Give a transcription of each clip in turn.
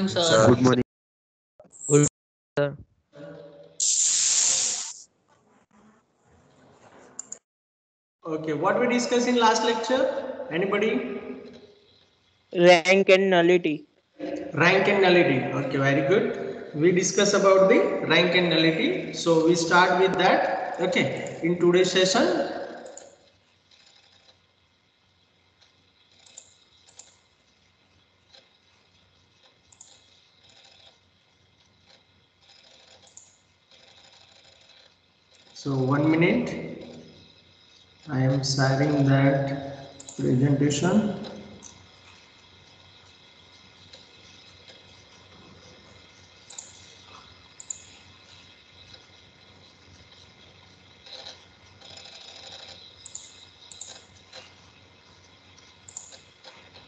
Sir. Good morning. Good, sir. Okay, what we discussed in last lecture? Anybody? Rank and nullity. Rank and nullity. Okay, very good. We discuss about the rank and nullity. So we start with that. Okay, in today's session. So 1 minute. I am sharing that presentation.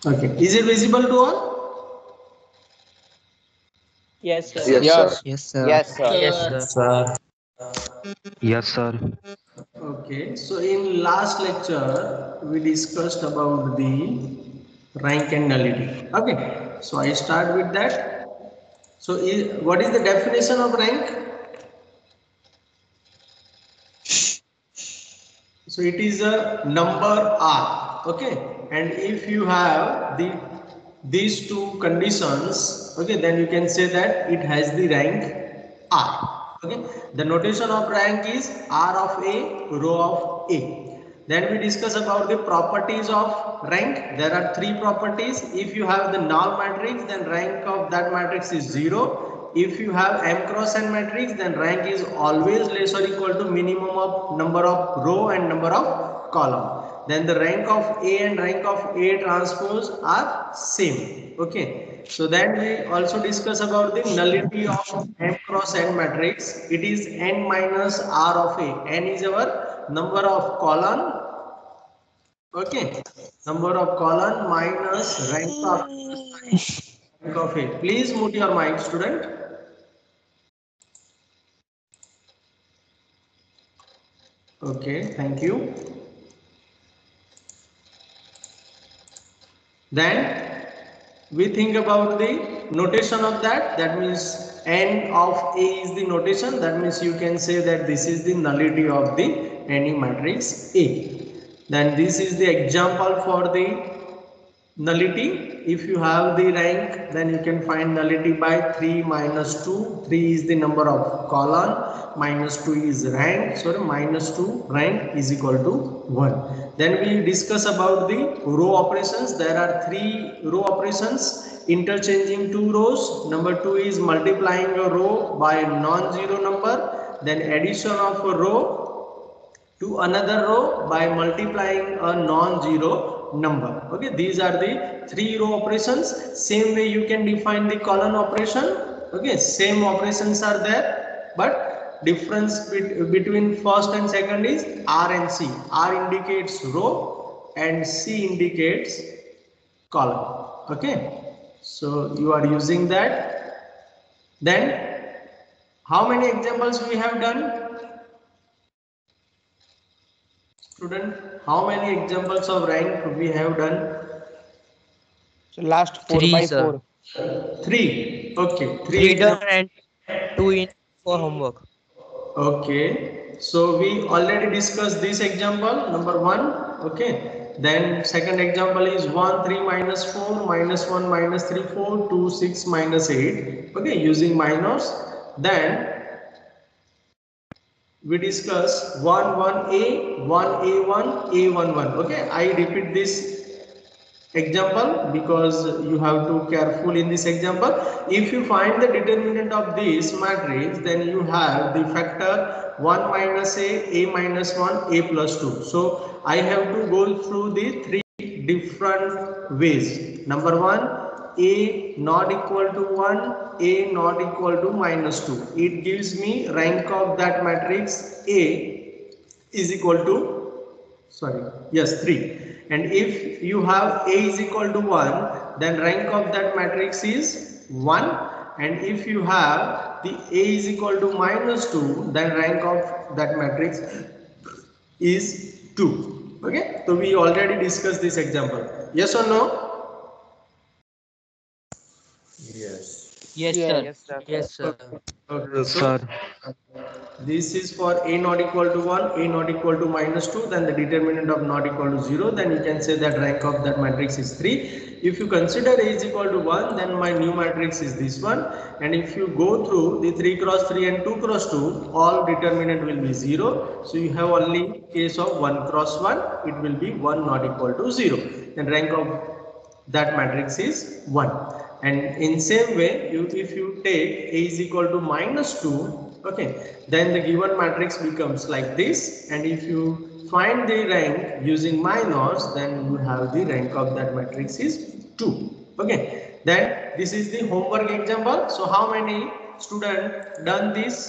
Okay, is it visible to all? Yes, sir. Yes, sir. Yes, sir. Yes, sir. Sir. Yes, sir. Okay, so in last lecture we discussed about the rank and nullity. Okay, so I start with that. So what is the definition of rank? So it is a number R. Okay, and if you have these two conditions, okay, then you can say that it has the rank R. Okay, the notation of rank is R of A, row of A. Then we discuss about the properties of rank. There are three properties. If you have the null matrix, then rank of that matrix is 0. If you have m cross n matrix, then rank is always less or equal to minimum of number of row and number of column. Then the rank of A and rank of A transpose are same. Okay. So then we also discuss about the nullity of m cross n matrix. It is n minus r of A. N is our number of column. Okay. Number of column minus rank of A. Please mute your mic, student. Okay, thank you. Then we think about the notation of that. That means n of A is the notation. That means you can say that this is the nullity of the any matrix A. Then this is the example for the nullity. If you have the rank, then you can find nullity by 3 minus 2. 3 is the number of column, minus 2 is rank. Sorry, minus 2 rank is equal to 1. Then we discuss about the row operations. There are three row operations: interchanging two rows. Number 2 is multiplying a row by a non-zero number. Then addition of a row to another row by multiplying a non-zero number. Okay, these are the three row operations. Same way you can define the column operation. Okay, same operations are there, but difference between first and second is R and C. R indicates row and C indicates column. Okay, so you are using that. Then how many examples we have done? Student, how many examples of rank we have done? So last 4 Three, by sir. 4. Three. Okay, three Three done examples. and 2 in for homework. Okay, so we already discussed this example, number 1. Okay, then second example is 1, 3 minus 4, minus 1 minus 3, 4, 2, 6 minus 8. Okay, using minus. Then we discuss 1, 1a, 1a1, a11. Okay, I repeat this example because you have to careful in this example. If you find the determinant of this matrix, then you have the factor 1 minus a minus 1, a plus 2. So I have to go through the three different ways. Number 1, a not equal to 1, a not equal to minus 2. It gives me rank of that matrix A is equal to, sorry, yes, 3. And if you have A is equal to 1, then rank of that matrix is 1. And if you have the A is equal to minus 2, then rank of that matrix is 2. Okay, so we already discussed this example. Yes or no? Yes. Yes, Yes, sir. sir. Yes, sir. Okay, so Sir. this is for a not equal to 1, a not equal to -2, then the determinant of not equal to 0, then you can say that rank of that matrix is 3. If you consider a is equal to 1, then my new matrix is this one, and if you go through the 3 cross 3 and 2 cross 2, all determinant will be 0, so you have only case of 1 cross 1, it will be 1 not equal to 0, then rank of that matrix is 1. And in same way, if you take a is equal to -2, okay, then the given matrix becomes like this, and if you find the rank using minus, then you have the rank of that matrix is 2. Okay, then this is the homework example. So how many students done this?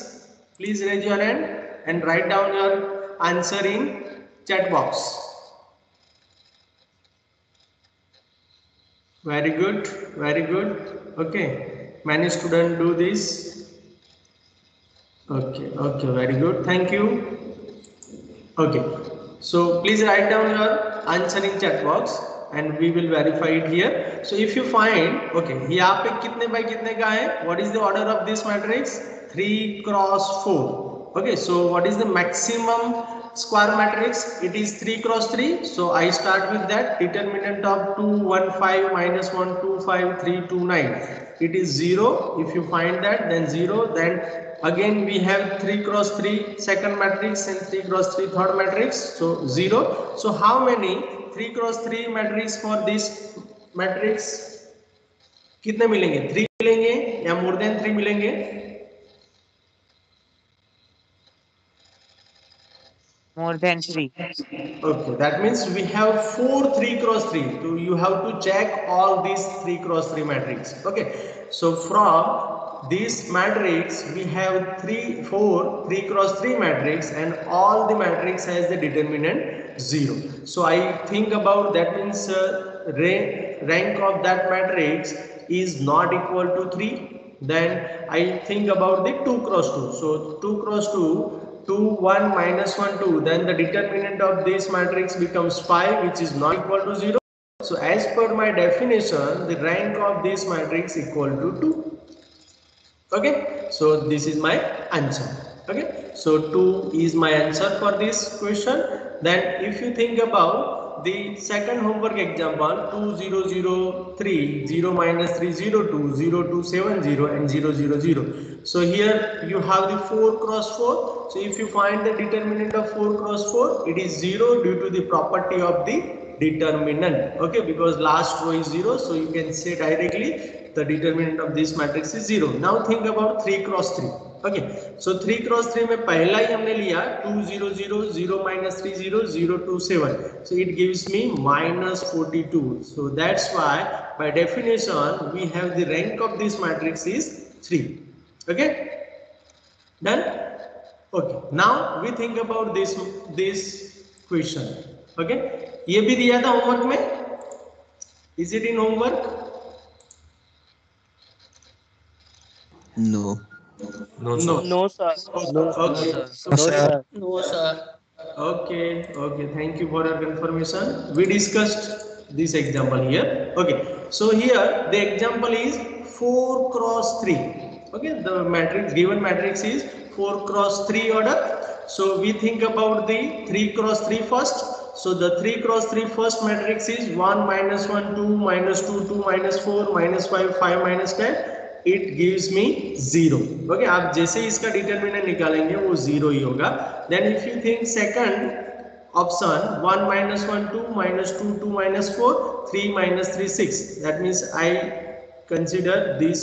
Please raise your hand and write down your answer in chat box. Very good, very good. Okay, many students do this. Okay, okay, very good, thank you. Okay, so please write down your answer in chat box and we will verify it here. So if you find, okay, यहाँ पे कितने by कितने का है? What is the order of this matrix? 3 cross 4. Okay, so what is the maximum square matrix? It is 3 cross 3. So I start with that. Determinant of 2 1 5 minus 1 2 5 3 2 9. It is 0. If you find that, then 0. Then again we have 3 cross 3 second matrix and 3 cross 3 third matrix, so 0. So how many 3 cross 3 matrix for this matrix कितने मिलेंगे? 3 मिलेंगे या more than 3 मिलेंगे? More than 3. Okay, that means we have 4 3 cross 3. So you have to check all these 3 cross 3 matrix. Okay, so from this matrix we have 4 3 cross 3 matrix, and all the matrix has the determinant 0. So I think about that means rank of that matrix is not equal to 3. Then I think about the 2 cross 2. So 2 cross 2, 2 1 minus 1 2, then the determinant of this matrix becomes 5, which is not equal to 0. So as per my definition, the rank of this matrix equal to 2. Okay, so this is my answer. Okay, so 2 is my answer for this question. Then if you think about the second homework example, 2003 0 minus 302 0270 and 000. So here you have the 4 cross 4. So if you find the determinant of 4 cross 4, it is 0 due to the property of the determinant. Okay, because last row is 0, so you can say directly the determinant of this matrix is 0. Now think about 3 cross 3. Okay, so 3 cross 3 में पहला ही हमने लिया 2 0 0 0 minus 3 0 0 2 7. So it gives me minus 42. So that's why by definition we have the rank of this matrix is 3. Okay, done. Okay, now we think about this question. Okay, ये भी दिया था homework में. Is it in homework? No. No, sir. No, sir. Okay. No, sir. No, sir. Okay, okay, thank you for your confirmation. We discussed this example here. Okay, so here the example is 4 cross 3. Okay, the matrix, given matrix is 4 cross 3 order. So we think about the 3 cross 3 first. So the 3 cross 3 first matrix is 1 minus 1 2 minus 2 2 minus 4 minus 5 5 minus 10. It gives me 0. Okay, आप जैसे इसका determinant निकालेंगे वो 0 ही होगा. Then if you think second option 1 minus 1 2 minus 2 2 minus 4 3 minus 3 6, that means I consider this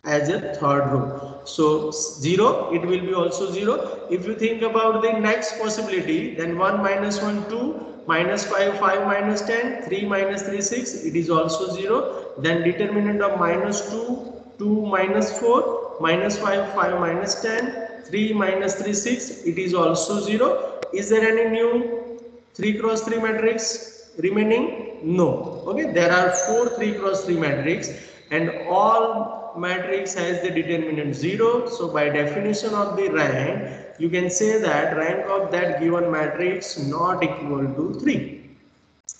as a third row. So 0, it will be also 0. If you think about the next possibility, then 1 minus 1 2 minus 5 5 minus 10 3 minus 3 6, it is also 0. Then determinant of minus 2 2 minus 4 minus 5 5 minus 10 3 minus 3 6, it is also 0. Is there any new 3 cross 3 matrix remaining? No. Okay, there are 4 3 cross 3 matrix and all matrix has the determinant 0. So by definition of the rank, you can say that rank of that given matrix not equal to 3.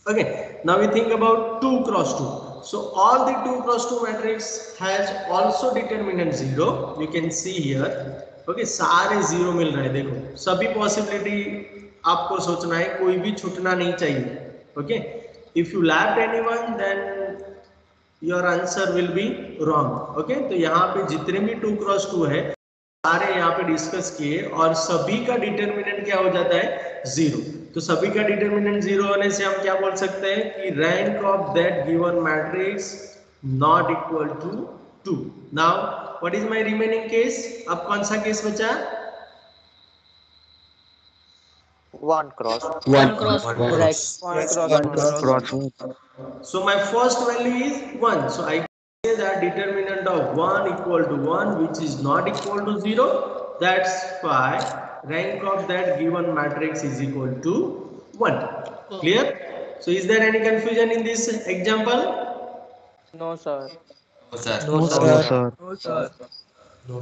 Okay, now we think about 2 cross 2. So all the 2 cross 2 matrix has also determinant 0. You can see here. Okay, सारे 0 मिल रहे हैं, देखो सभी possibility आपको सोचना है, कोई भी छूटना नहीं चाहिए. Okay, if you left anyone then your answer will be wrong. Okay, तो यहाँ पे जितने भी 2 cross 2 है सारे यहाँ पे डिस्कस किए और सभी का डिटरमिनेंट क्या हो जाता है 0. तो सभी का डिटरमिनेंट 0 होने से हम क्या बोल सकते हैं कि rank of that given matrix not equal to 2. Now what is my remaining case? अब कौन सा केस बचा? 1 cross. So my first value is 1. So I say that determinant of 1 equal to 1, which is not equal to 0. That's why rank of that given matrix is equal to 1. Clear? So is there any confusion in this example? No sir. No sir.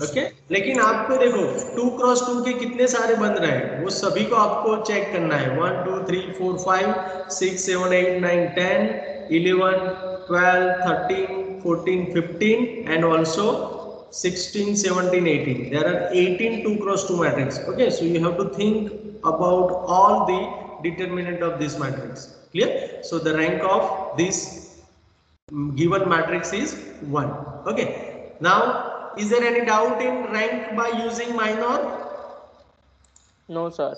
Okay? लेकिन आपको देखो 2 cross 2 के कितने सारे बन रहे हैं वो सभी को आपको चेक करना है. 1 2 3 4 5 6 7 8 9 10 11 12 13 14 15 and also 16 17 18. There are 18 2 cross 2 matrix. Okay, so you have to think about all the determinant of this matrix. Clear? So the rank of this given matrix is 1. Okay, now is there any doubt in rank by using minor? No sir.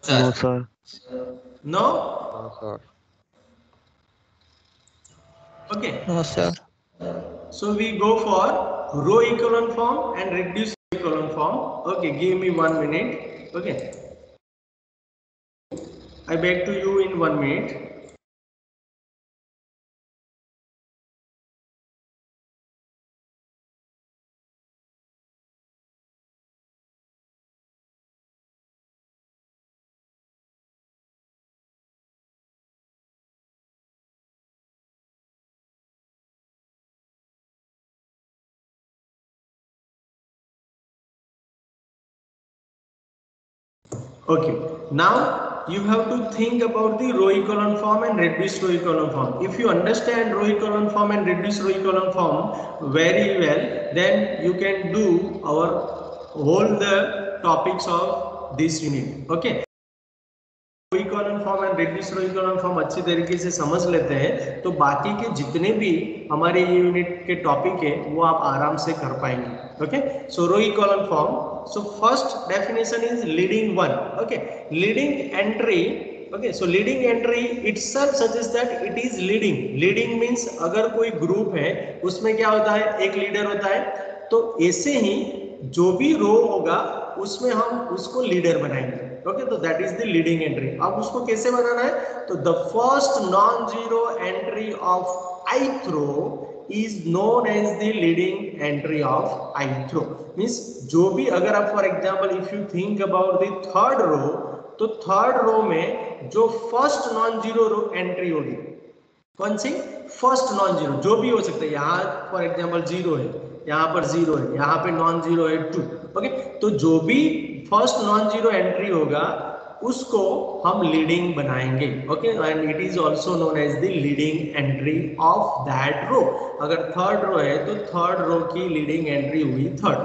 No sir. No? No sir. Okay. No sir. So we go for row echelon form and reduced echelon form. Okay, give me 1 minute. Okay. I beg to you in 1 minute. Okay, now you have to think about the row echelon form and reduced row echelon form. If you understand row echelon form and reduced row echelon form very well, then you can do our all the topics of this unit. Okay. Row equivalent form and reduced row equivalent form अच्छी तरीके से समझ लेते हैं तो बाकी के जितने भी हमारे ये यूनिट के टॉपिक है वो आप आराम से कर पाएंगे. Okay, so row equivalent form. So first definition is leading one. Okay, leading entry. Okay, so leading entry itself suggest that it is leading. Leading means अगर कोई ग्रुप है उसमें क्या होता है, एक लीडर होता है. तो ऐसे ही जो भी रो होगा उसमें हम उसको लीडर बनाएंगे. ओके, तो that is the leading entry. अब उसको कैसे बनाना है, तो the first non zero entry of ith row is known as the leading entry of ith row. Means जो भी, अगर आप for example if you think about the third row, तो थर्ड रो में जो first non zero row entry होगी कौन सी, first non zero, जो भी हो सकता है. यहाँ फॉर एग्जांपल जीरो है, यहाँ पर जीरो है, यहाँ पे नॉन जीरो है 2. ओके, तो जो भी फर्स्ट नॉन जीरो एंट्री होगा उसको हम लीडिंग बनाएंगे. Okay, and it is also known as the leading entry of that row. अगर थर्ड रो है तो थर्ड रो की लीडिंग एंट्री हुई थर्ड.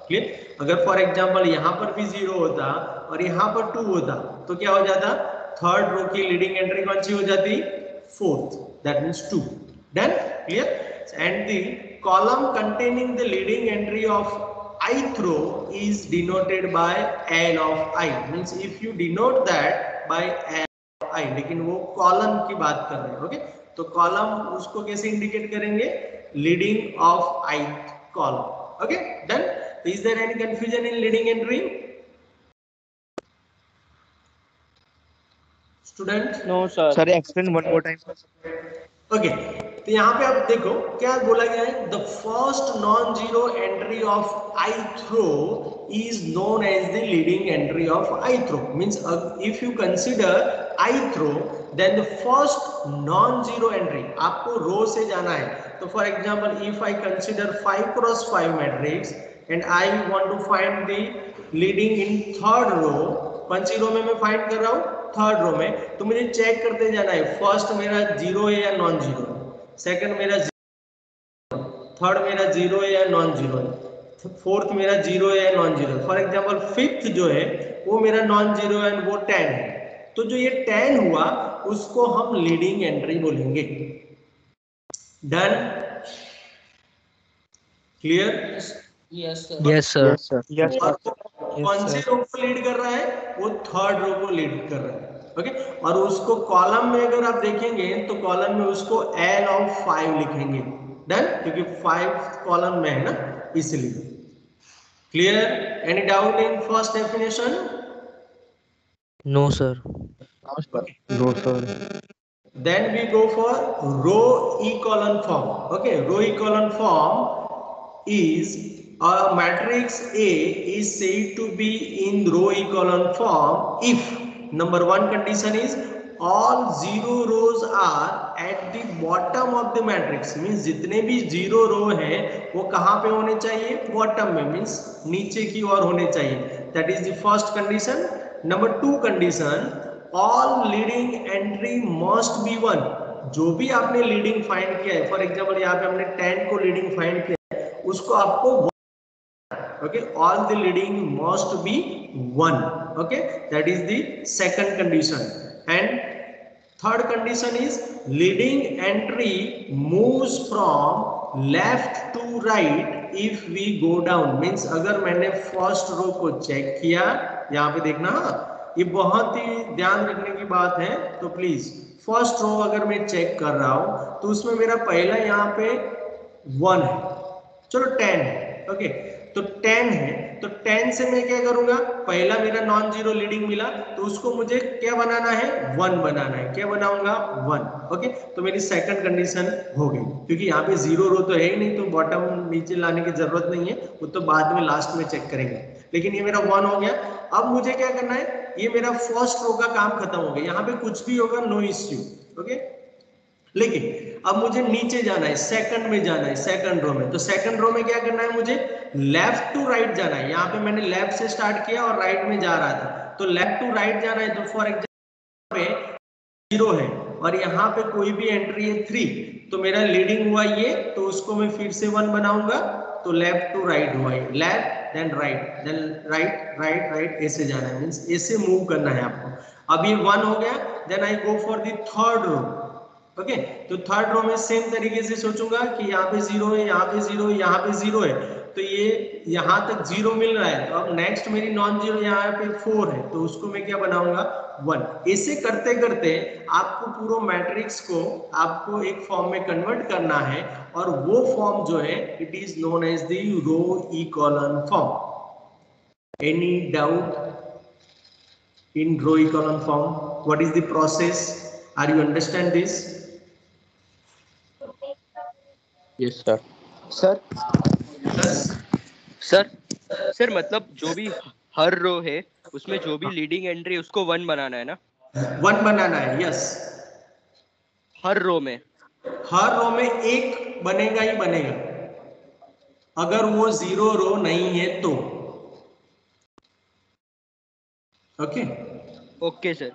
क्लियर? अगर फॉर एग्जांपल यहाँ पर भी जीरो होता और यहाँ पर 2 होता तो क्या हो जाता, थर्ड रो की लीडिंग एंट्री कौन सी हो जाती, fourth. That means 2. Done? Clear? And the column containing the leading entry of ith row is denoted by n of I. Means if you denote that by n of I, लेकिन वो column की बात कर रहे हैं. Okay, तो column उसको कैसे इंडिकेट करेंगे, leading of ith column. Okay, done. Is there any confusion in leading entry student? No sir. Sir, explain one more time. Okay, तो यहाँ पे आप देखो क्या बोला गया है, the first non zero entry of ith row is known as the leading entry of ith row. Means if you consider ith row, then the first non zero entry, आपको रो से जाना है. तो for example if I consider 5 cross 5 matrix and I want to find the leading in third row. कौन सी रो में मैं find कर रहा हूँ, थर्ड रो में. तो मुझे चेक करते जाना है फर्स्ट मेरा जीरो है या नॉन जीरो, सेकंड मेरा थर्ड मेरा जीरो है या नॉन जीरो है, फोर्थ मेरा जीरो है या non zero. For example fifth जो है वो मेरा नॉन जीरो है एंड वो 10 है। तो जो ये 10 हुआ उसको हम लीडिंग एंट्री बोलेंगे। Done, clear? Yes sir. Yes, sir. Yes, sir. Yes और सर। कौन सी रो को लीड कर रहा है? वो थर्ड रो को लीड कर रहा है। ओके, और उसको कॉलम में अगर आप देखेंगे तो कॉलम में उसको L ऑफ 5 लिखेंगे। डन, क्योंकि 5 कॉलम में है ना, इसलिए। Clear? Any doubt in first definition? No, sir. No, sir. Then we go for row echelon form. Okay, row echelon form is a matrix A is said to be in row echelon form if number one condition is all zero rows are at the bottom of the matrix, means जितने भी zero रो है वो कहाँ पे होने चाहिए? Bottom में, means नीचे की ओर होने चाहिए। That is the first condition. Number two condition, all leading entry must be one. जो भी आपने लीडिंग फाइंड किया है, फॉर एग्जांपल यहाँ पे हमने 10 को लीडिंग फाइंड किया है, उसको आपको okay, all the leading must be one. Okay, that is the second condition. And third condition is leading entry moves from left to right if we go down, means अगर मैंने first row को check किया, यहाँ पे देखना, ये बहुत ही ध्यान रखने की बात है, तो प्लीज फर्स्ट रो अगर मैं चेक कर रहा हूं तो उसमें मेरा पहला यहाँ पे 1 है, चलो 10 है। ओके, तो 10 है, तो 10 से मैं क्या करूंगा? पहला मेरा नॉन जीरो लीडिंग मिला तो उसको मुझे क्या बनाना है? 1 बनाना है। क्या बनाऊंगा? 1। ओके, तो मेरी सेकंड कंडीशन हो गई, क्योंकि यहाँ पे जीरो रो तो है ही नहीं, तो बॉटम नीचे लाने की जरूरत नहीं है, वो तो बाद में लास्ट में चेक करेंगे। लेकिन ये मेरा 1 हो गया। अब मुझे क्या करना है? ये मेरा फर्स्ट रो का काम खत्म हो गया, यहाँ पे कुछ भी होगा नो इश्यू। ओके, लेकिन अब मुझे नीचे जाना है, सेकंड में जाना है, सेकंड रो में। तो सेकंड रो में क्या करना है? मुझे लेफ्ट टू राइट जाना है। यहाँ पे मैंने लेफ्ट से स्टार्ट किया और राइट में जा रहा था, तो लेफ्ट टू राइट जाना है। तो फॉर एग्जांपल पे 0 है और यहाँ पे कोई भी एंट्री है 3, तो मेरा लीडिंग हुआ ये, तो उसको मैं फिर से 1 बनाऊंगा, तो लेफ्ट टू राइट हुआ ये, left then right then right right right, ऐसे जाना है, मींस ऐसे मूव करना है आपको। अब ये 1 हो गया, then I go for the third row. Okay, तो थर्ड रो में सेम तरीके से सोचूंगा कि यहाँ पे 0 है, यहाँ पे 0 है, यहाँ पे 0 है, तो ये यहाँ तक 0 मिल रहा है। तो अब नेक्स्ट मेरी नॉन जीरो यहाँ पे 4 है, तो उसको मैं क्या बनाऊंगा? 1। ऐसे करते करते आपको पूरा मैट्रिक्स को आपको एक फॉर्म में कन्वर्ट करना है, और वो फॉर्म जो है it is known as the row echelon form. Any doubt in row echelon form? What is the process? Are you understand this? Yes, sir. Sir sir sir मतलब जो भी हर रो है उसमें जो भी लीडिंग एंट्री उसको 1 बनाना है ना? 1 बनाना है, यस। हर रो में एक बनेगा ही बनेगा, अगर वो 0 रो नहीं है तो। Okay okay sir.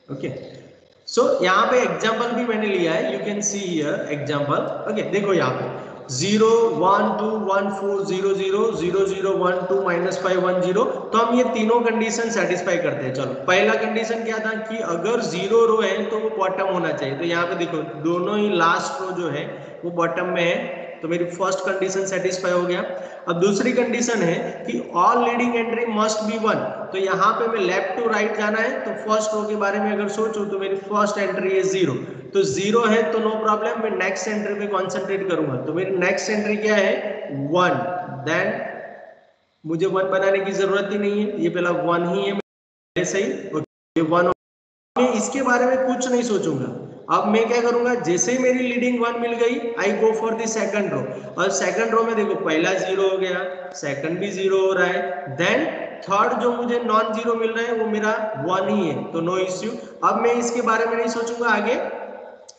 ओके, सो यहाँ पे एग्जांपल भी मैंने लिया है, you can see here example. Okay, देखो यहाँ पे 0 1 2 1 4 0 0 0 0 1 2 -5 1 0, तो हम ये तीनों कंडीशन सेटिस्फाई करते हैं। चलो, पहला कंडीशन क्या था कि अगर 0 रो है तो वो बॉटम होना चाहिए, तो यहाँ पे देखो दोनों ही लास्ट रो जो है वो बॉटम में है, तो मेरी फर्स्ट कंडीशन सेटिस्फाई हो गया। अब दूसरी कंडीशन है कि all leading entry must be 1, तो यहाँ पे मैं लेफ्ट टू राइट जाना है, तो फर्स्ट रो के बारे में अगर सोचूं तो मेरी फर्स्ट एंट्री है 0, तो 0 है तो नो प्रॉब्लम, मैं नेक्स्ट एंट्री पे कंसंट्रेट करूंगा, तो मेरी नेक्स्ट एंट्री क्या है? 1। देन मुझे 1 बनाने की जरूरत ही नहीं है, ये पहला 1 ही है, सही, ये 1। मैं इसके बारे में कुछ नहीं सोचूंगा। अब मैं क्या करूंगा? जैसे ही मेरी लीडिंग 1 मिल गई, I go for the second row, और सेकंड रो में देखो पहला 0 हो गया, सेकंड भी 0 हो रहा है, देन थर्ड जो मुझे नॉन जीरो मिल रहा है वो मेरा 1 ही है, तो नो इश्यू। अब मैं इसके बारे में नहीं सोचूंगा आगे,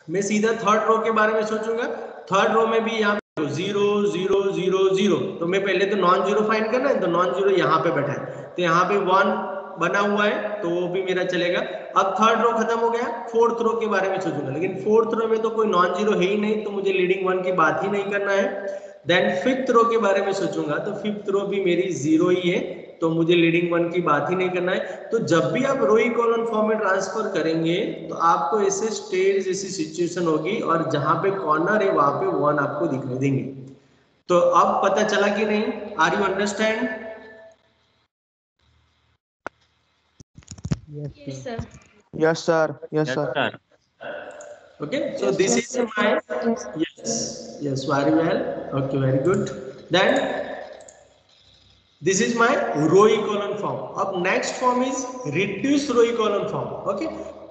मैं सीधा थर्ड रो के बारे में सोचूंगा। थर्ड रो में भी यहाँ पे 0 0 0 0, तो मैं पहले तो नॉन जीरो फाइंड करना है, तो नॉन जीरो यहाँ पे बैठा है, तो यहाँ पे 1 बना हुआ है तो वो भी मेरा चलेगा। अब थर्ड रो खत्म हो गया, फोर्थ रो के बारे में सोचूंगा, लेकिन फोर्थ रो में तो कोई नॉन जीरो है ही नहीं, तो मुझे लीडिंग वन की बात ही नहीं करना है। देन फिफ्थ रो के बारे में सोचूंगा तो फिफ्थ रो भी मेरी जीरो ही है, तो मुझे लीडिंग वन की बात ही नहीं करना है। तो जब भी आप रो इकोलन फॉर्म में ट्रांसफर करेंगे तो आपको ऐसे स्टेट जैसी सिचुएशन होगी और जहां पे कॉर्नर है वहां पे वन आपको दिखाई देंगे। तो अब पता चला कि नहीं? Are you understand? Yes, sir. Yes, sir. Yes, sir. Okay, so this is my yes, very well. Okay, very good. Then this is my row echelon form. अब next form is reduced row echelon form. Okay,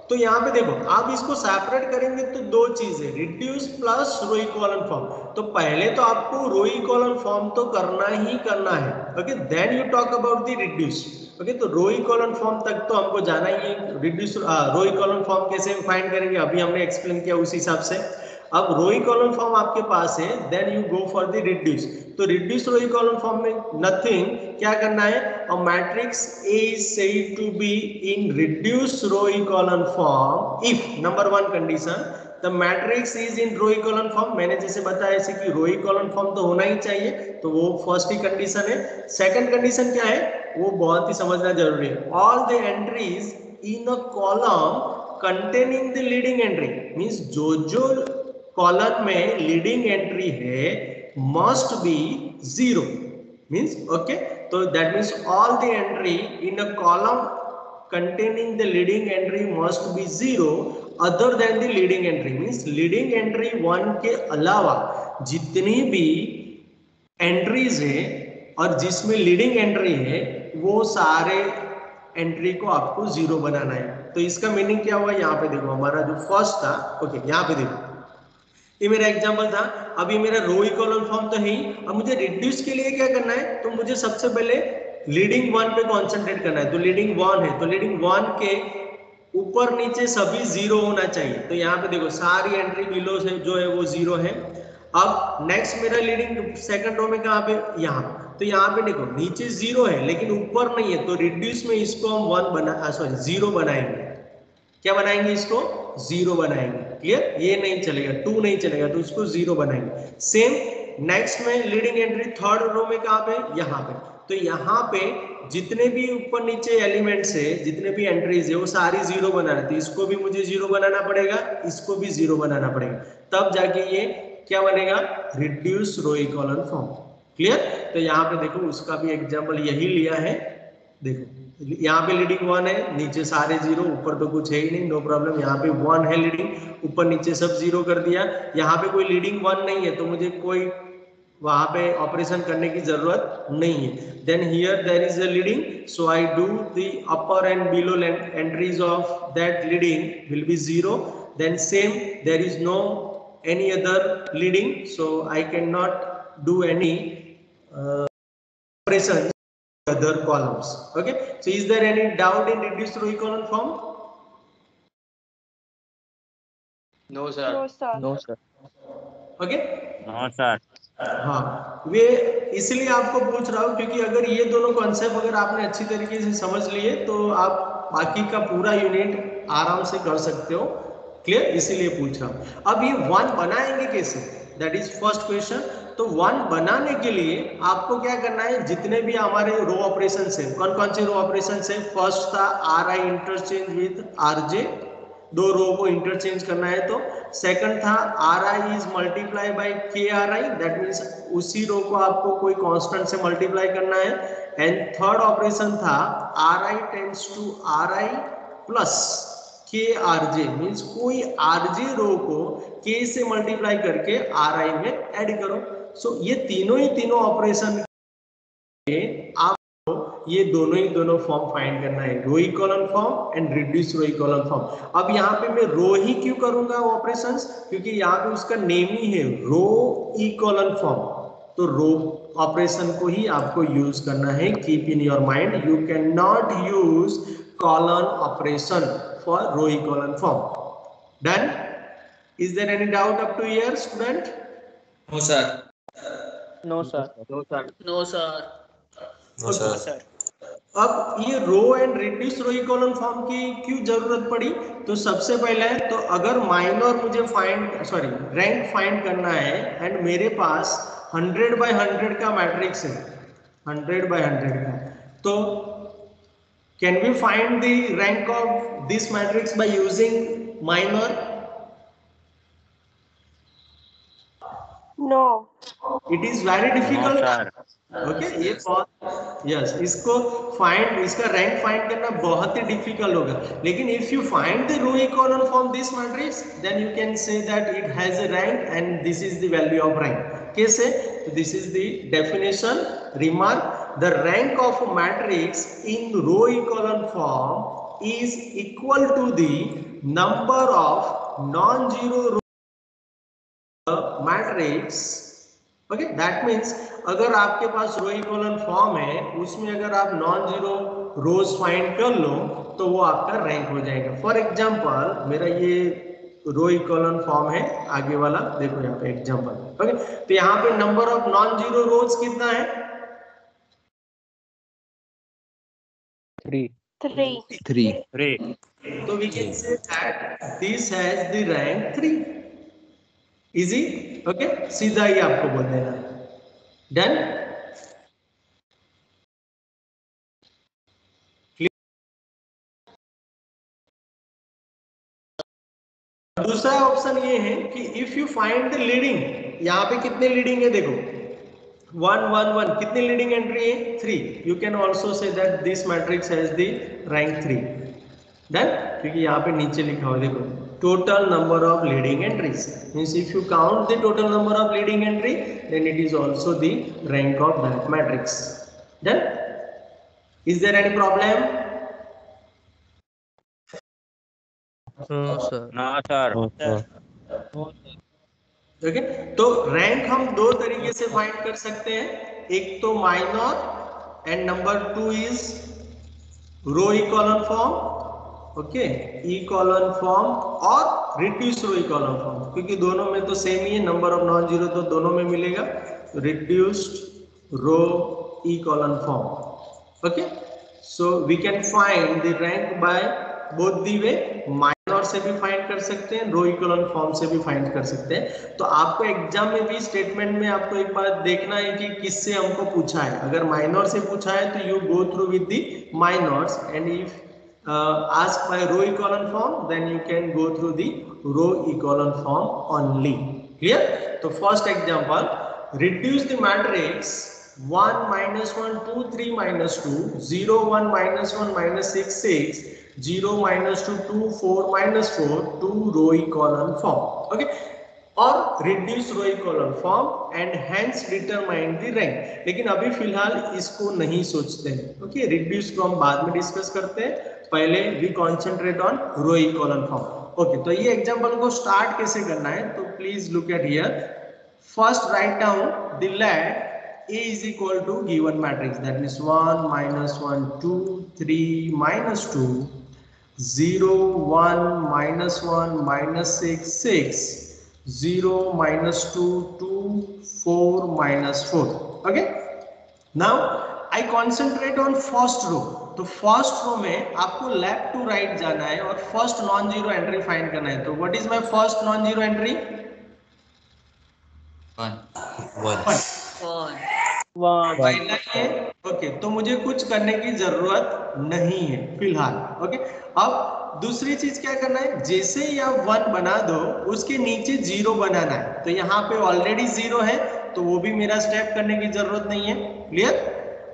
तो यहाँ पे देखो आप इसको separate करेंगे तो दो चीज है, रिड्यूस प्लस रो इक्वलन फॉर्म। तो पहले तो आपको रो इक्वलन फॉर्म तो करना ही करना है। Okay, then you talk about the reduce. Okay, तो रो इक्वलन फॉर्म तक तो हमको जाना ही है। रिड्यूस रो इक्वलन फॉर्म कैसे फाइंड करेंगे अभी हमने एक्सप्लेन किया उस हिसाब से। अब रो इक्वलन फॉर्म आपके पास है, then you go for the reduce. तो रिड्यूस रो इक्वलन फॉर्म में नथिंग, क्या करना है, a matrix A is said to be in reduced row echelon form if number one condition the matrix is in row echelon form। मैंने जैसे बताया ऐसे कि रो इक्वलन फॉर्म तो होना ही चाहिए, तो वो फर्स्ट ही कंडीशन है। सेकंड कंडीशन क्या है, वो बहुत ही समझना जरूरी है। All the entries in a column containing the leading entry, means जो जो कॉलम में लीडिंग एंट्री है must be zero, means okay, so that means all the entry in a column containing the leading entry must be zero other than the leading entry, means leading entry 1 के अलावा जितनी भी entries है और जिसमें leading entry है वो सारे एंट्री को आपको जीरो बनाना है। तो इसका मीनिंग क्या हुआ, यहाँ पे देखो हमारा जो फर्स्ट था, ओके यहाँ पे देखो ये मेरा एग्जांपल था। अब ये मेरा रो इक्वलन फॉर्म तो है ही। अब मुझे रिड्यूस के लिए क्या करना है, तो मुझे सबसे पहले लीडिंग वन पे कॉन्सेंट्रेट करना है। तो लीडिंग वन है, तो लीडिंग वन के ऊपर नीचे सभी जीरो होना चाहिए। तो यहाँ पे देखो सारी एंट्री बिलो से जो है वो जीरो है। अब नेक्स्ट मेरा लीडिंग सेकंड रो में कहाँ पे, यहाँ। तो यहाँ पे देखो नीचे जीरो है लेकिन ऊपर नहीं है, तो रिड्यूस में इसको हम वन बना सॉरी जीरो बनाएंगे। क्या बनाएंगे, इसको जीरो बनाएंगे। क्लियर, ये नहीं चलेगा, टू नहीं चलेगा, तो इसको जीरो बनाएंगे। सेम नेक्स्ट में लीडिंग एंट्री थर्ड रो में कहाँ पे, यहाँ पे। तो यहाँ पे जितने भी ऊपर नीचे एलिमेंट्स है, जितने भी एंट्रीज है वो सारी जीरो बनाना है। तो इसको भी मुझे जीरो बनाना पड़ेगा, इसको भी जीरो बनाना पड़ेगा, तब जाके ये क्या बनेगा, reduce row echelon form. Clear, तो यहाँ पे देखो उसका भी एग्जाम्पल यही लिया है। देखो यहाँ पे लीडिंग वन है, नीचे सारे जीरो, ऊपर तो कुछ है ही नहीं, नो प्रॉब्लम। यहाँ पे वन है लीडिंग, ऊपर नीचे सब जीरो कर दिया। यहाँ पे कोई लीडिंग वन नहीं है तो मुझे कोई वहां पे ऑपरेशन करने की जरूरत नहीं है। Then here there is a leading, so I do the upper and below entries of that leading will be zero. Then same there is no any other leading, so I can not do any operation other columns. Okay, so is there any doubt in reduced row echelon form? No sir. No, sir. No, sir. Okay, no sir. हाँ, वे इसलिए आपको पूछ रहा हूँ क्योंकि अगर ये दोनों कॉन्सेप्ट अगर आपने अच्छी तरीके से समझ लिए तो आप बाकी का पूरा यूनिट आराम से कर सकते हो। क्लियर, इसीलिए पूछ रहा हूँ। अब ये वन बनाएंगे कैसे, दैट इज फर्स्ट क्वेश्चन। तो वन बनाने के लिए आपको क्या करना है, जितने भी हमारे रो ऑपरेशन है, कौन कौन से रो ऑपरेशन है। फर्स्ट था R I interchange with R J, दो रो को इंटरचेंज करना है। तो सेकंड था R I is multiply by के आर आई, दैट मीन्स उसी रो को आपको कोई कांस्टेंट से मल्टीप्लाई करना है। एंड थर्ड ऑपरेशन था R I tends to R I plus K R J, means कोई आर जे रो को के से मल्टीप्लाई करके आर आई में ऐड करो। सो ये तीनों ही तीनों ऑपरेशन आपको ये दोनों ही दोनों फॉर्म फाइंड करना है, row echelon form and reduce row echelon form. अब यहाँ पे मैं रो ही क्यों करूंगा ऑपरेशंस, क्योंकि यहाँ पे उसका नेम ही है रो इक्वलन फॉर्म। तो रो ऑपरेशन को ही आपको यूज करना है। Keep in your mind, you can not use column operation for row echelon form. Done, is there any doubt up to here student? No, sir. No, sir. No sir. No, sir. No, sir. अब ये row and reduce row echelon form की क्यों जरूरत पड़ी? तो सबसे पहले तो अगर माइनर मुझे रैंक फाइंड करना है एंड मेरे पास 100 by 100 का मैट्रिक्स है, 100 by 100 का, तो can we find the rank of this matrix by using minor? No. It is very difficult. sir. Okay, ये बहुत इसको फाइंड, इसका रैंक फाइंड करना बहुत ही डिफिकल्ट होगा। लेकिन if you find the row echelon from this matrix then you can say that it has a rank and this is the value of rank. कैसे? तो this is the definition. Remark, the rank of a matrix in row echelon form is equal to the number of non zero row matrix. Okay, that means अगर आपके पास रो echelon form है, उसमें अगर आप non zero रोज find कर लो तो वो आपका रैंक हो जाएगा। फॉर एग्जांपल, मेरा ये रो इकोलन फॉर्म है, आगे वाला देखो यहाँ पे एग्जांपल। ओके, तो यहाँ पे number of non zero rows कितना है? 3. 3. तो we can say that this has the rank 3। Easy? Okay, सीधा ही आपको बोल देना। डन? दूसरा ऑप्शन ये है कि if you find the leading, यहाँ पे कितने लीडिंग है देखो, 1 1 1, कितनी लीडिंग एंट्री है? 3। You can also say that this matrix has the rank 3। Done? क्योंकि यहाँ पे नीचे लिखा हुआ देखो, total number of leading entries, means if you count the total number of leading entry then it is also the rank of that matrix. Done? Is there any problem? No, sir. No, sir. Okay, तो rank हम दो तरीके से find कर सकते हैं, एक तो minor and number 2 is row echelon form. Okay, echelon form और रिड्यूस रो इकोलन फॉर्म, क्योंकि दोनों में तो सेम ही है, नंबर ऑफ नॉन जीरो तो दोनों में मिलेगा। Reduced row echelon form. Okay, so we can find the rank by both the way, minor से भी फाइंड कर सकते हैं, रो इकोलन फॉर्म से भी फाइंड कर सकते हैं। तो आपको एग्जाम में भी स्टेटमेंट में आपको एक बार देखना है कि किससे हमको पूछा है। अगर माइनर से पूछा है तो you go through with the minors, and if asked by row echelon form then you can go through the row echelon form only. Clear? So first example, reduce the matrix 1 minus 1 2 3 minus 2 0 1 minus 1 minus 6 6 0 minus 2 2 4 minus 4 2 row echelon form. Okay, और reduce row echelon form and hence determine the rank. लेकिन अभी फिलहाल इसको नहीं सोचते हैं। Okay, reduce को हम बाद में डिस्कस करते हैं, पहले we concentrate on row echelon form. Okay, तो ये एग्जांपल को स्टार्ट कैसे करना है, तो please look at here. First write down the let A is equal to given matrix, that means 1 minus 1 2 3 minus 2 0 1 minus 1 minus 6 6 0 minus 2 2 4 minus 4. Okay, now I concentrate on first row. तो first row में आपको left to right जाना है और first non zero entry find करना है। तो what is my first non zero entry? 1 okay, तो मुझे कुछ करने की जरूरत नहीं है फिलहाल। ओके, अब दूसरी चीज क्या करना है, जैसे ही आप 1 बना दो उसके नीचे 0 बनाना है। तो यहाँ पे ऑलरेडी 0 है तो वो भी मेरा स्टेप करने की जरूरत नहीं है। क्लियर?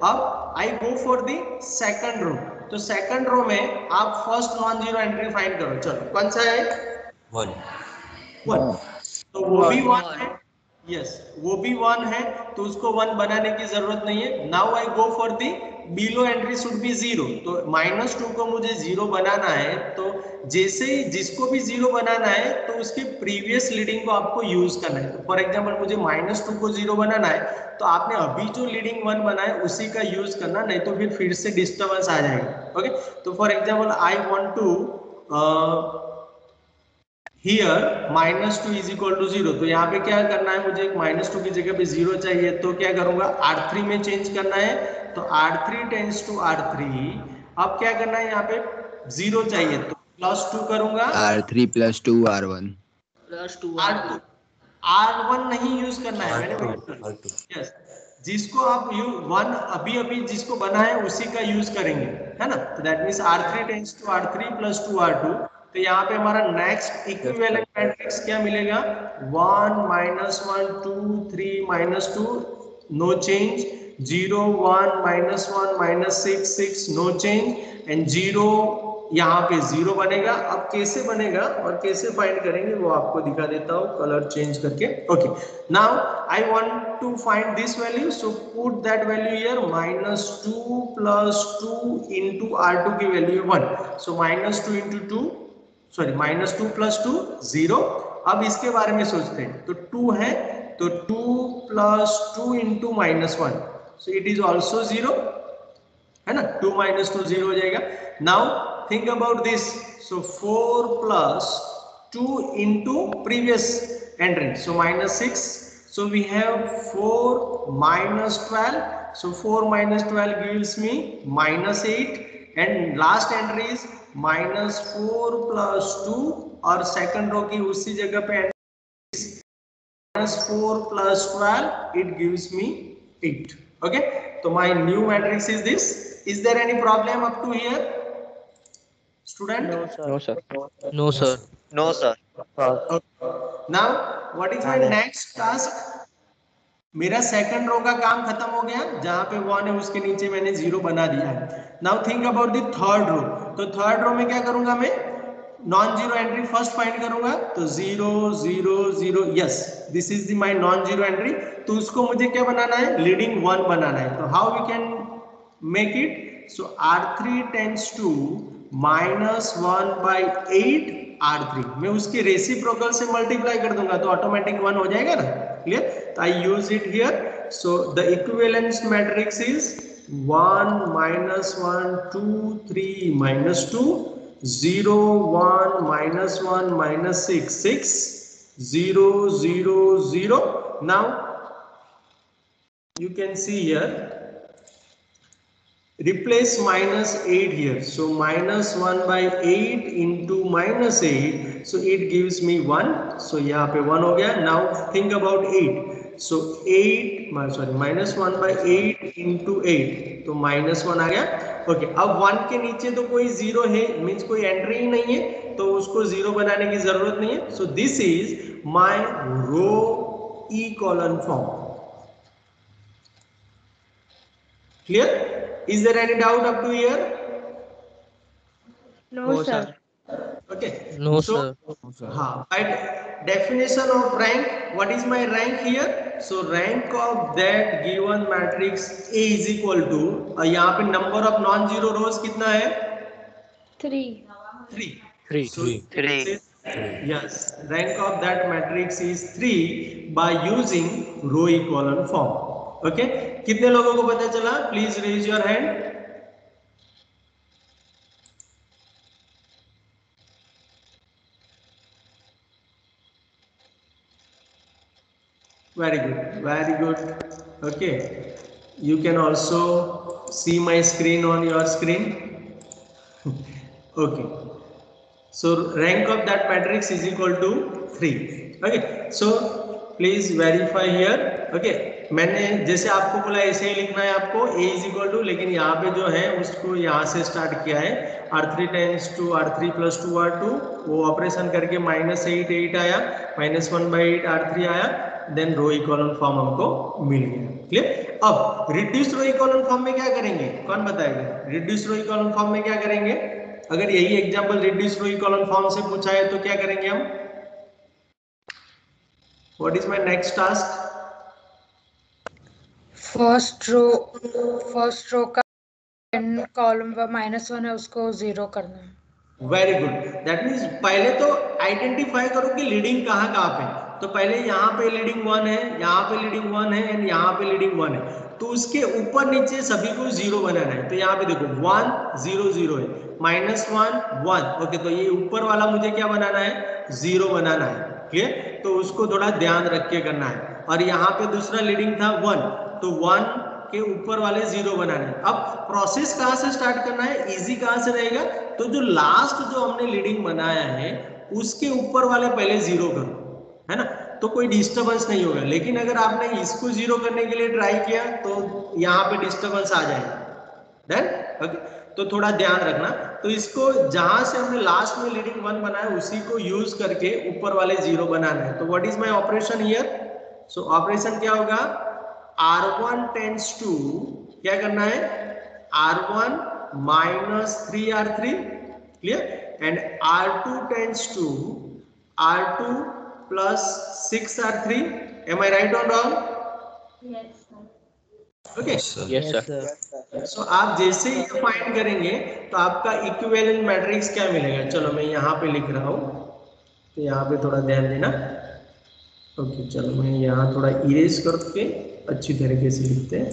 अब I go for the second row. तो सेकंड रो में आप first non zero entry find करो। चलो, कौन सा है? 1। तो वो भी 1 है। यस, वो भी 1 है तो उसको 1 बनाने की जरूरत नहीं है। Now I go for the below entry should be 0। तो -2 को मुझे 0 बनाना है, तो जैसे ही जिसको भी 0 बनाना है तो उसके प्रीवियस लीडिंग को आपको यूज करना है। तो फॉर एग्जांपल मुझे -2 को 0 बनाना है तो आपने अभी जो लीडिंग 1 बना है उसी का यूज करना, नहीं तो फिर से डिस्टर्बेंस आ जाएगा। ओके, तो for example I want to here -2 is equal to 0, तो यहाँ पे क्या करना है, मुझे -2 की जगह पे 0 चाहिए, तो क्या करूंगा, R3 में चेंज करना है, तो R3 टेंड्स टू R3। अब क्या करना है, यहाँ पे 0 चाहिए, तो +2 करूंगा, R3 + 2 R1 R2 R1 नहीं यूज करना है, मैंने बोला यस, जिसको आप 1 अभी अभी जिसको बना है उसी का यूज करेंगे, है ना। तो that means R3 tends to R3 + 2 R2। तो यहाँ पे हमारा नेक्स्ट इक्विवेलेंट मैट्रिक्स क्या मिलेगा, 1 -1 2 3 -2 no change, 0 1 -1 -6 6 no change and 0 यहाँ पे 0 बनेगा। अब कैसे बनेगा और कैसे फाइंड करेंगे वो आपको दिखा देता हूँ कलर चेंज करके। Okay, now I want to find this value, so put that value here, -2 + 2 into R2 की वैल्यू 1, सो -2 × 2 सॉरी -2 + 2 0। अब इसके बारे में सोचते हैं, तो 2 है, तो 2 + 2 × -1, सो इट इज ऑल्सो 0, है ना। 2 - 2 0 हो जाएगा। Now think about this, so 4 + 2 into previous entry, so -6, so we have 4 - 12, so 4 - 12 gives me -8, and last entry is -4 + 2, और second row की उसी जगह पे -4 + 12, it gives me 8। okay, so my new matrix is this। is there any problem up to here student? No, sir. No sir. No, sir. Now what is my next task? मेरा सेकंड रो का काम खत्म हो गया, जहां पे 1 है उसके नीचे मैंने 0 बना दिया है। Now think about the third row, तो थर्ड रो में क्या करूंगा, मैं non zero entry first find करूंगा, तो 0 0 0, yes this is the my non zero entry. तो उसको मुझे क्या बनाना है, लीडिंग 1 बनाना है। तो how we can make it, so R3 tends to -1/8 R3, मैं उसके रेसिप्रोकल से मल्टीप्लाई कर दूंगा तो ऑटोमेटिक 1 हो जाएगा ना, क्लियर। तो I use it here, so the equivalence matrix is 1 -1 2 3 -2 0 1 -1 -6 6 0 0 0। now you can see here, replace -8 here, so -1/8 into -8, so it gives me 1, so यहाँ पे 1 हो गया। now think about 8, so 8 sorry -1/8 into 8, तो -1 आ गया। ओके, अब 1 के नीचे तो कोई 0 है, मींस कोई एंट्री ही नहीं है, तो उसको 0 बनाने की जरूरत नहीं है। So this is my row echelon form. Clear? Is there any doubt up to here? No, sir. Okay. No So, sir. हाँ, by definition of rank, what is my rank here? So rank of that given matrix A is equal to, यहाँ पे number of non-zero rows कितना है? 3. 3. 3. So 3. yes, rank of that matrix is 3 by using row echelon form. Okay, कितने लोगों को पता चला? Please raise your hand. Very good, very good. Okay, you can also see my screen on your screen। okay, so rank of that matrix is equal to 3। okay, so please verify here। okay, मैंने जैसे आपको बोला ऐसे ही लिखना है आपको, A is equal to, लेकिन यहाँ पे जो है उसको यहाँ से स्टार्ट किया है, R3 tends to R3 + 2 R2, वो ऑपरेशन करके -8 8 आया, -1/8 R3 आया, देन रो इक्विवेलेंट फॉर्म हमको मिल गया। क्लियर? अब रिड्यूस रो इक्विवेलेंट फॉर्म में क्या करेंगे, कौन बताएगा? रिड्यूस रो इक्विवेलेंट फॉर्म में क्या करेंगे? अगर यही example reduce row equivalent form से पूछा है तो क्या करेंगे हम? What is my next task? First row का कॉलम -1 है उसको 0 करना है। वेरी गुड, दैट मीन्स पहले तो आइडेंटिफाई करो कि लीडिंग कहाँ पे। तो पहले यहाँ पे लीडिंग 1 है, यहाँ पे लीडिंग 1 है एंड यहाँ पे लीडिंग 1 है। तो उसके ऊपर नीचे सभी को 0 बनाना है। तो यहाँ पे देखो 1 0 0 है, -1 1, ओके, तो ये ऊपर वाला मुझे क्या बनाना है, 0 बनाना है, क्लियर। तो उसको थोड़ा ध्यान रख के करना है। और यहाँ पे दूसरा लीडिंग था 1, तो 1 के ऊपर वाले 0 बनाने हैं। अब प्रोसेस कहाँ से स्टार्ट करना है, इजी कहाँ से रहेगा, तो जो लास्ट जो हमने लीडिंग बनाया है उसके ऊपर वाले पहले 0 करो, है ना, तो कोई डिस्टरबेंस नहीं होगा। लेकिन अगर आपने इसको 0 करने के लिए ट्राई किया तो यहाँ पे डिस्टरबेंस आ जाएगा, डन, ओके। तो थोड़ा ध्यान रखना। तो इसको जहां से हमने लास्ट में लीडिंग 1 बनाया उसी को यूज करके ऊपर वाले 0 बनाना है। तो what is my operation here, so operation क्या होगा, R1 टेंड्स टू, क्या करना है, R1 -3R3, clear, and R2 tends to R2 plus 6R3. Am I right or wrong? Yes, sir. Okay. Yes sir. So आप जैसे ही find करेंगे तो आपका इक्विवेलेंट मैट्रिक्स क्या मिलेगा। चलो मैं यहाँ पे लिख रहा हूँ, तो यहाँ पे थोड़ा ध्यान देना। ओके, चलो मैं यहाँ थोड़ा इरेज करके अच्छी तरीके से लिखते हैं।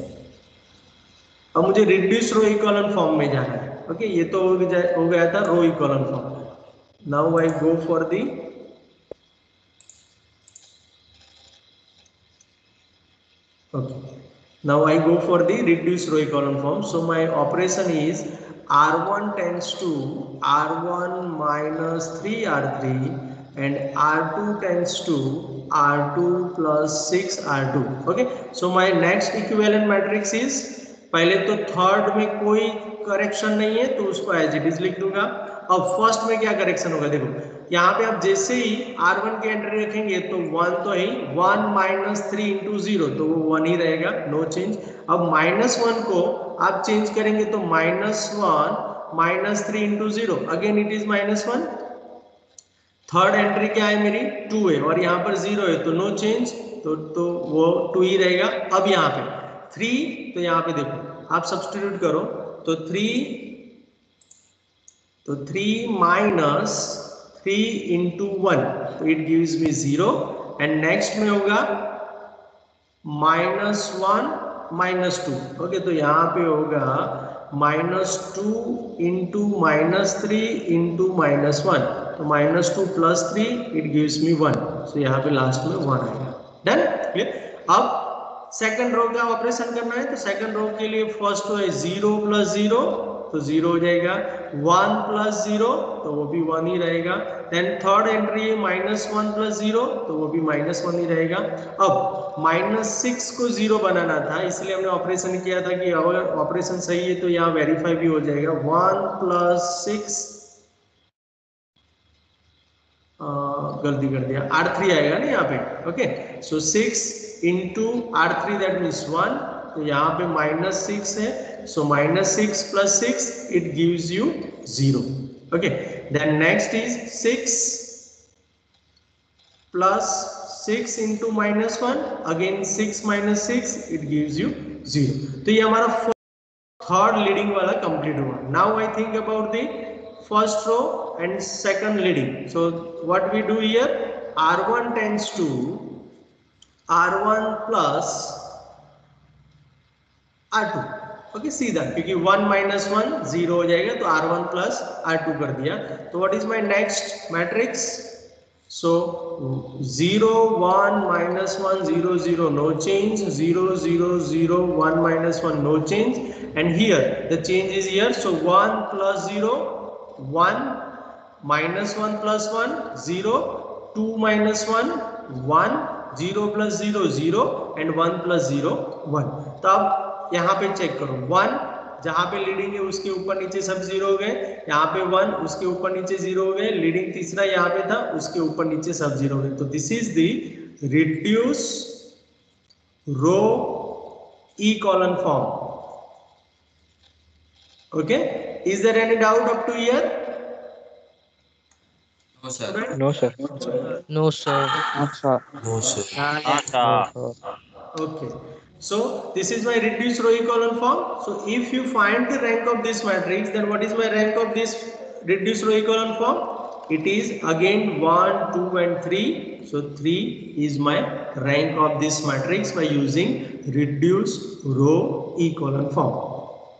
अब मुझे रिड्यूस रो इक्विवेलेंट फॉर्म में जाना है। ओके, ये तो हो गया था row equivalent form. Now I go for the okay, now I go for the reduced row echelon form. So my operation is R1 tends to R1 minus 3R3 and R2 tends to R2 plus 6R2. Okay, so my next equivalent matrix is, पहले तो third में कोई correction नहीं है तो उसको as it is लिख दूंगा। अब फर्स्ट में क्या करेक्शन होगा, देखो यहाँ पे आप जैसे ही R1 की एंट्री रखेंगे तो 1 तो है, 1 -3 into 0 तो वो 1 ही रहेगा, नो चेंज। अब -1 को आप चेंज करेंगे तो -1 -3 into 0, again it is -1। Third entry क्या है मेरी, 2 है और यहाँ पर 0 है तो नो चेंज, तो वो 2 ही रहेगा। अब यहाँ पे 3, तो यहाँ पे देखो आप सब्स्टिट्यूट करो तो 3 minus 3 into 1 तो it gives me 0 and next में होगा -1 -2, ओके, तो यहाँ पे होगा -2 into -3 into -1, तो -2 plus 3 इट गिव्स मी 1, सो यहाँ पे लास्ट में 1 आएगा, डन, क्लियर। अब सेकंड रो का ऑपरेशन करना है, तो सेकंड रो के लिए फर्स्ट रो है 0 plus 0 तो 0 हो जाएगा, 1 plus 0 तो वो भी 1 ही रहेगा। देन थर्ड एंट्री है -1 plus 0 तो वो भी -1 ही रहेगा। अब -6 को 0 बनाना था, इसलिए हमने ऑपरेशन किया था कि अगर ऑपरेशन सही है तो यहाँ वेरीफाई भी हो जाएगा। 1 plus 6 गलती कर दिया, R3 आएगा ना यहाँ पे, okay, so 6 into R3 that means 1, तो यहाँ पे -6 है, so -6 plus 6 it gives you 0, okay। Then next is 6 plus 6 into -1, again 6 minus 6 it gives you 0। तो ये हमारा थर्ड लीडिंग वाला कंप्लीट हुआ। Now I think about the first row and second leading। So what we do here, R1 tends to R1 plus R2, okay, सीधा, क्योंकि 1 minus 1 0 हो जाएगा तो R1 plus R2 कर दिया। तो what is my next matrix, so 0 1 minus 1 0 0 no change, 0 0 0 1 minus 1 no change, and here the change is here, so 1 plus 0 1, -1 plus 1 0, 2 minus 1 1, 0 plus 0 0 and 1 plus 0 1। तो अब यहाँ पे चेक करो, 1 जहाँ पे लीडिंग है उसके ऊपर नीचे सब 0 हो गए, यहाँ पे 1 उसके ऊपर नीचे 0 हो गए, लीडिंग तीसरा यहाँ पे था उसके ऊपर नीचे सब 0 हो गए। तो this is the reduce row echelon form, okay. Is there any doubt up to here? No, sir. No, sir. No sir. No, sir. Okay, so this is my reduced row echelon form. So if you find the rank of this matrix, then what is my rank of this reduced row echelon form? It is again 1 2 and 3, so 3 is my rank of this matrix by using reduced row echelon form.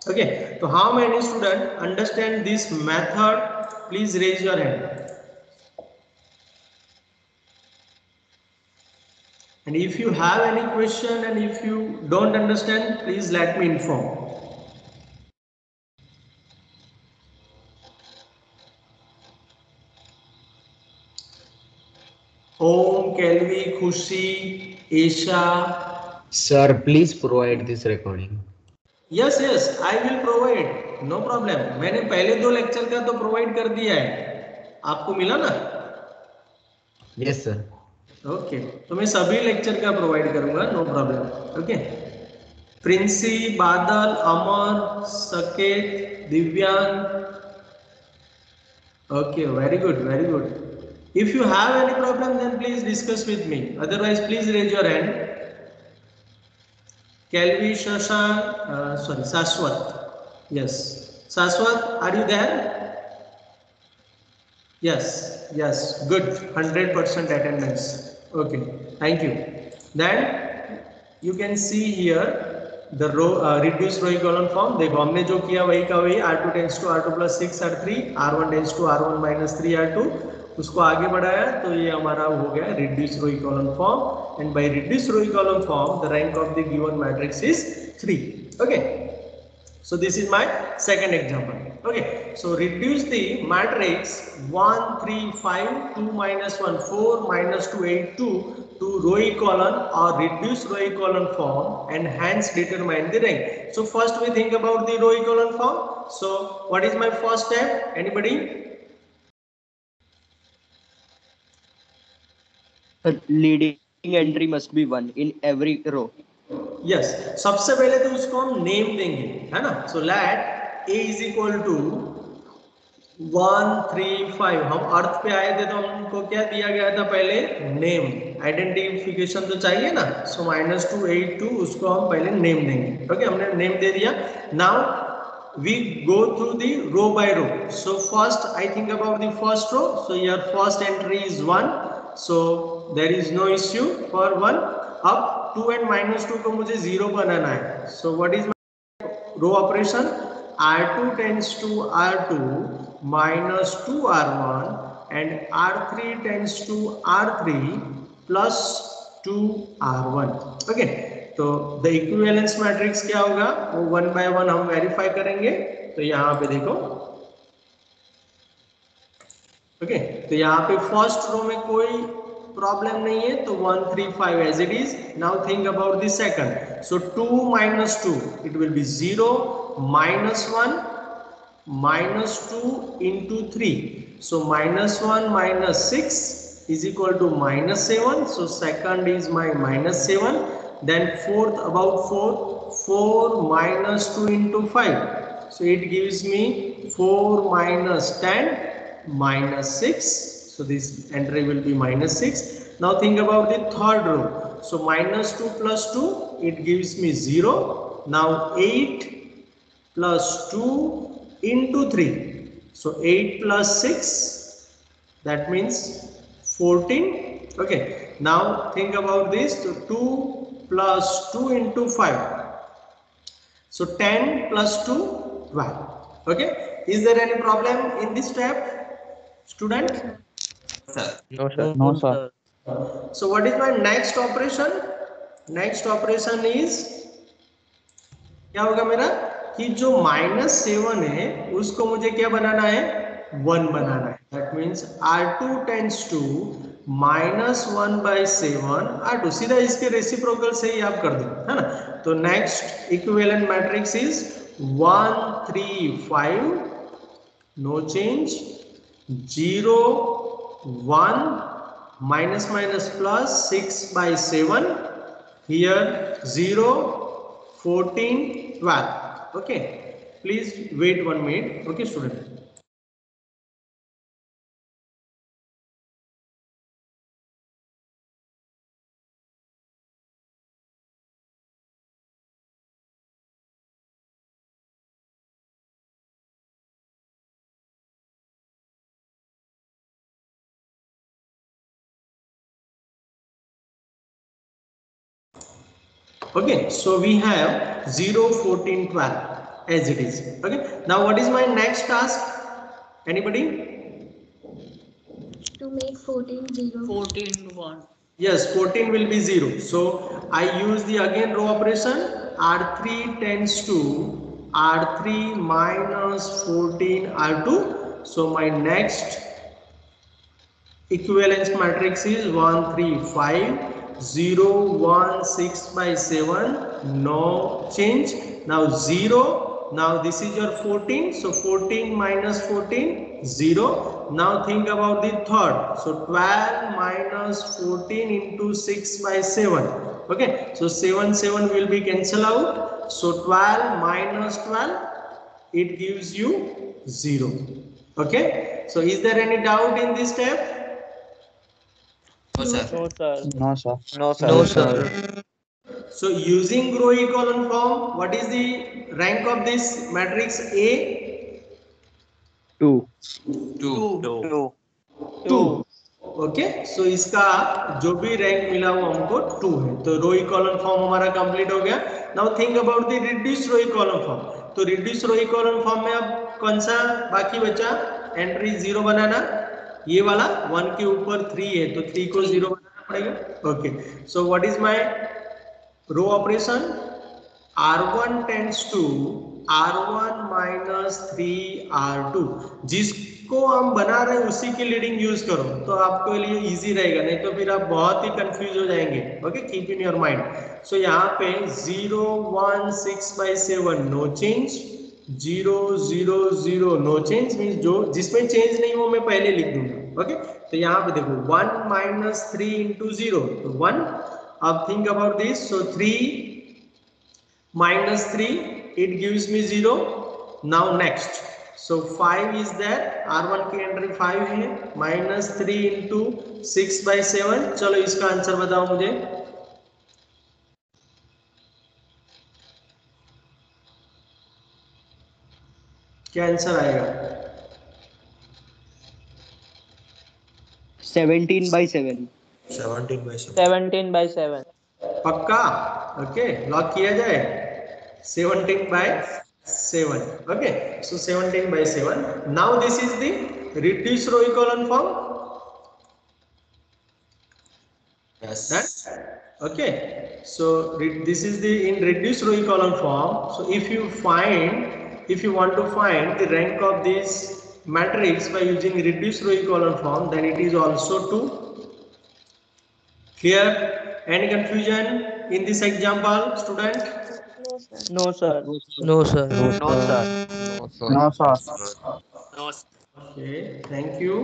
Okay, so how many students understand this method? Please raise your hand. And if you have any question and if you don't understand, please let me inform. Om, Kelvi, Khushi, Esha. Sir, please provide this recording. Yes, yes, I will provide. No problem. मैंने पहले 2 lecture का तो provide कर दिया है. आपको मिला ना? Yes, sir. ओके, तो मैं सभी लेक्चर का प्रोवाइड करूंगा. No problem. ओके. प्रिंसी, बादल, अमर, सकेत, दिव्यांग. Okay, very good, very good. If you have any problem, then please discuss with me. Otherwise, please raise your hand. Kelvi, Shashank, sorry, Saswat. Yes, Saswat, are you there? Yes, yes, good. 100% attendance. Okay, thank you. Then you can see here the row reduced row echelon form. देखो हमने जो किया वही का वही R2 tends to R2 plus 6 R3, R1 tends to R1 minus 3 R2. उसको आगे बढ़ाया तो ये हमारा हो गया reduced row echelon form. And by reduced row echelon form, the rank of the given matrix is 3. Okay. So this is my second example. Okay, so reduce the matrix 1 3 5 2 minus 1 4 minus 2 8 2 to row echelon or reduced row echelon form and hence determine the rank. So first we think about the row echelon form. So what is my first step? Anybody? Leading entry must be 1 in every row. Yes, सबसे पहले तो उसको हम name देंगे, है ना? So let a is equal to 1 3 5. हम अर्थ पे आए थे तो हमको क्या दिया गया था पहले? नेम. आइडेंटिफिकेशन तो चाहिए ना. So -2 8 2 उसको हम पहले नेम देंगे. ओके, हमने नेम दे दिया. Now we go through the row by row. So first I think about the first row. So your first entry is 1. So there is no issue for 1. अब 2 and -2 को मुझे 0 बनाना है. So what is my row operation? R2 tends to R2 minus 2 R1 and R3 tends to R3 plus 2 R1. Okay, तो the equivalence matrix क्या होगा वो 1 by 1 हम वेरीफाई करेंगे. तो यहाँ पे देखो. ओके, तो यहाँ पे फर्स्ट रो में कोई प्रॉब्लम नहीं है तो 1 3 5 as it is. Now think about the second. So 2 minus 2 it will be 0 minus 1 minus 2 into 3. So minus 1 minus 6 is equal to minus 7. So second is my minus 7. Then fourth about 4 minus 2 into 5. So it gives me 4 minus 10 minus 6. So this entry will be minus 6. Now think about the third row. So minus 2 plus 2 it gives me 0. Now 8 plus 2 into 3. So 8 plus 6 that means 14. Okay, now think about this. So 2 plus 2 into 5. So 10 plus 2 12. Okay, is there any problem in this step, student? No, sir. No, sir. So what is my next operation? Next operation is क्या होगा मेरा कि जो -7 है उसको मुझे क्या बनाना है? 1 बनाना है. That means R2 tends to -1 by 7 R2. सीधा इसके रेसिप्रोकल से ही आप कर दो, है ना? तो next equivalent matrix is 1 3 5. No change. 0 1 minus minus plus 6 by 7. Here 0 14 12. Okay, please wait 1 minute. Okay, student. Okay, so we have 0, 14, 12 as it is. Okay, now what is my next task? Anybody? To make 14 0. 14 1. Yes, 14 will be 0. So I use the again row operation. R3 tends to R3 minus 14 R2. So my next equivalence matrix is 1 3 5 0 1 6 by 7. No change. Now 0. Now this is your 14. So 14 minus 14 0. Now think about the third. So 12 minus 14 into 6 by 7. Okay, so 7 7 will be cancelled out. So 12 minus 12, it gives you 0. Okay, so is there any doubt in this step? No, sir. No, sir. No, sir. No, sir. So using row echelon form, what is the rank of this matrix A? 2. 2. 2. Okay, सो इसका जो भी rank मिला वो हमको 2 है. तो रो echelon form हमारा complete हो गया. Now think about the reduce row echelon form. तो रिड्यूस रो इकोलन फॉर्म में अब कौन सा बाकी बचा? एंट्री 0 बनाना. ये वाला 1 के ऊपर 3 है तो 3 को 0 बनाना पड़ेगा. Okay, so what is my row operation? R1 tends to R1 minus 3 R2. जिसको हम बना रहे हैं उसी की लीडिंग यूज करो तो आपके लिए इजी रहेगा, नहीं तो फिर आप बहुत ही कंफ्यूज हो जाएंगे. Okay, keep in your mind. So यहाँ पे 0 1 6 by 7 no change, 0 0 0 no change. Means जो जिसमें चेंज नहीं वो मैं पहले लिख दूंगा. ओके, तो यहाँ पे देखो 1 minus 3 into 0 तो 1. अब think about this. So 3 minus 3, it gives me 0. Now next, so 5 is there. R1 की एंट्री 5 है. minus 3 into 6 by 7. चलो इसका आंसर बताओ मुझे. क्या आंसर आएगा? 17 by 7. 17 by 7. पक्का? ओके, लॉक किया जाए. 17 by 7. Okay, so 17 by 7. Now this is the reduced row echelon form. Yes. Okay, so this is the in reduced row echelon form. So if you want to find the rank of this matrix by using reduced row echelon form, then it is also 2. Clear? Any confusion in this example, student? No, sir. No, sir. No, sir. No, sir. Okay, thank you.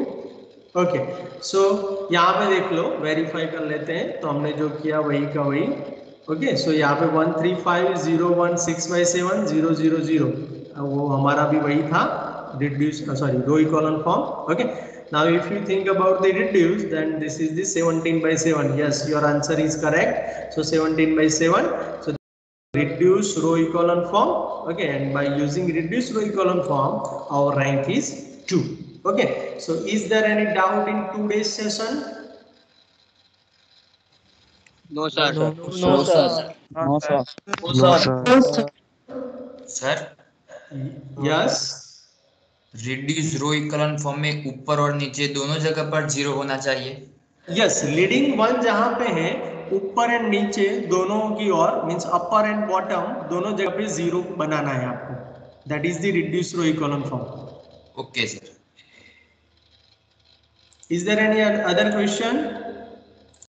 Okay, so यहाँ पे देख लो, verify कर लेते हैं. तो हमने जो किया वही का वही. ओके, सो यहाँ पे 1 3 5 0 1 6 by 7 0 0 0 वो हमारा भी वही था. Reduce row echelon form. Okay, now if you think about the reduce, then this is the 17 by 7. Yes, your answer is correct. So 17 by 7. So reduce row echelon form. Okay, and by using reduce row echelon form, our rank is 2. Okay, so is there any doubt in today's session? No, sir. No, sir. No, sir. No, sir. Sir, Yes. Reduce row echelon form में ऊपर और नीचे दोनों जगह पर 0 होना चाहिए. Yes, leading 1 जहां पे है ऊपर एंड नीचे दोनों की ओर, मींस अपर एंड बॉटम दोनों जगह पे 0 बनाना है आपको. That is the reduce row echelon form. Okay sir. Is there any other question?